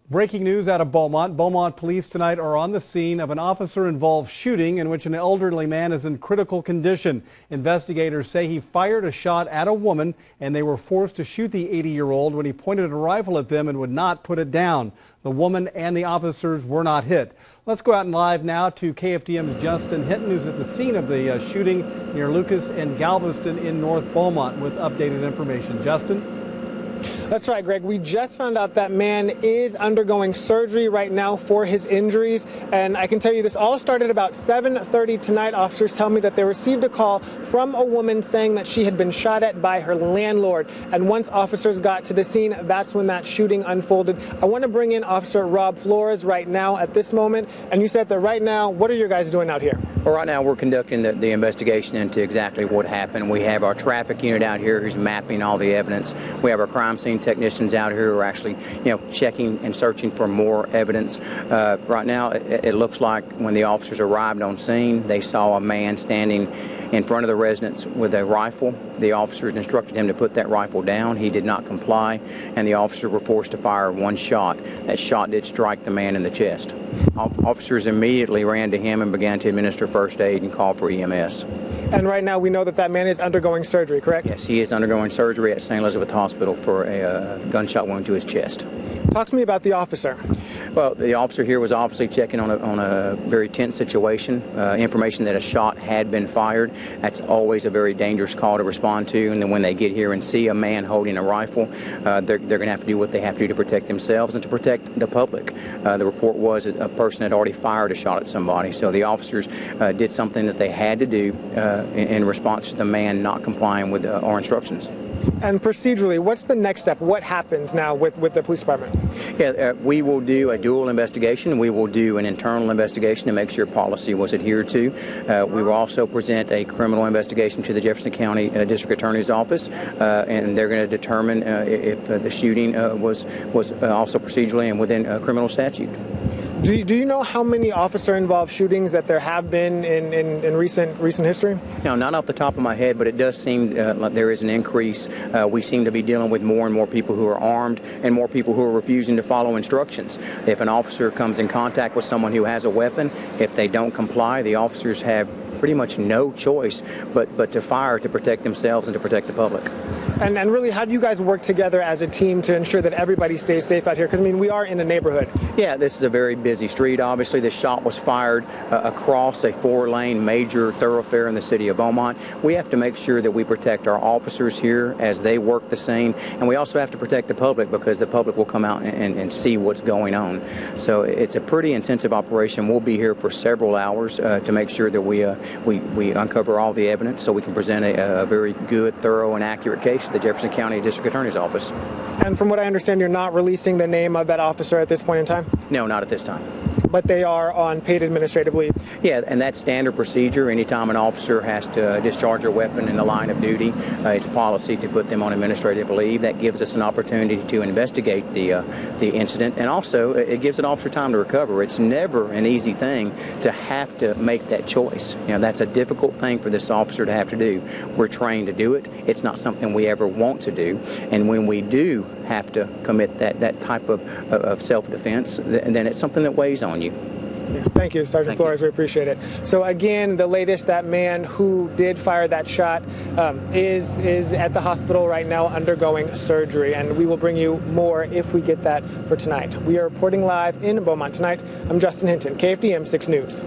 Breaking news out of Beaumont. Beaumont police tonight are on the scene of an officer-involved shooting in which an elderly man is in critical condition. Investigators say he fired a shot at a woman and they were forced to shoot the 80-year-old when he pointed a rifle at them and would not put it down. The woman and the officers were not hit. Let's go out and live now to KFDM's Justin Hinton, who's at the scene of the shooting near Lucas and Galveston in North Beaumont with updated information. Justin? That's right, Greg. We just found out that man is undergoing surgery right now for his injuries. And I can tell you this all started about 7:30 tonight. Officers tell me that they received a call from a woman saying that she had been shot at by her landlord. And once officers got to the scene, that's when that shooting unfolded. I want to bring in Officer Rob Flores right now at this moment. And you said that right now, what are you guys doing out here? Well, right now we're conducting the investigation into exactly what happened. We have our traffic unit out here who's mapping all the evidence. We have our crime scene technicians out here who are actually, checking and searching for more evidence. Right now, it looks like when the officers arrived on scene, they saw a man standing in front of the residence with a rifle. The officers instructed him to put that rifle down. He did not comply, and the officers were forced to fire one shot. That shot did strike the man in the chest. Officers immediately ran to him and began to administer first aid and call for EMS. And right now we know that that man is undergoing surgery, correct? Yes, he is undergoing surgery at St. Elizabeth Hospital for a gunshot wound to his chest. Talk to me about the officer. Well, the officer here was obviously checking on a very tense situation, information that a shot had been fired. That's always a very dangerous call to respond to, and then when they get here and see a man holding a rifle, they're going to have to do what they have to do to protect themselves and to protect the public. The report was that a person had already fired a shot at somebody, so the officers did something that they had to do in response to the man not complying with our instructions. And procedurally, what's the next step? What happens now with the police department? Yeah, we will do a dual investigation. We will do an internal investigation to make sure policy was adhered to. We will also present a criminal investigation to the Jefferson County District Attorney's Office, and they're going to determine if the shooting was also procedurally and within a criminal statute. Do you know how many officer-involved shootings that there have been in recent history? No, not off the top of my head, but it does seem like there is an increase. We seem to be dealing with more and more people who are armed and more people who are refusing to follow instructions. If an officer comes in contact with someone who has a weapon, if they don't comply, the officers have pretty much no choice but to fire to protect themselves and to protect the public. And really, how do you guys work together as a team to ensure that everybody stays safe out here? Because, I mean, we are in a neighborhood. Yeah, this is a very busy street. Obviously, the shot was fired across a four-lane major thoroughfare in the city of Beaumont. We have to make sure that we protect our officers here as they work the scene, and we also have to protect the public because the public will come out and see what's going on. So it's a pretty intensive operation. We'll be here for several hours to make sure that we uncover all the evidence so we can present a very good, thorough, and accurate case to the Jefferson County District Attorney's Office. And from what I understand, you're not releasing the name of that officer at this point in time? No, not at this time. But they are on paid administrative leave? Yeah, and that's standard procedure. Anytime an officer has to discharge a weapon in the line of duty, it's policy to put them on administrative leave. That gives us an opportunity to investigate the incident, and also it gives an officer time to recover. It's never an easy thing to have to make that choice. That's a difficult thing for this officer to have to do. We're trained to do it. It's not something we ever want to do, and when we do have to commit that type of self-defense, then it's something that weighs on you. Yes, thank you, Sergeant Flores. We appreciate it. So again, the latest, that man who did fire that shot is at the hospital right now undergoing surgery, and we will bring you more if we get that for tonight. We are reporting live in Beaumont tonight. I'm Justin Hinton, KFDM 6 News.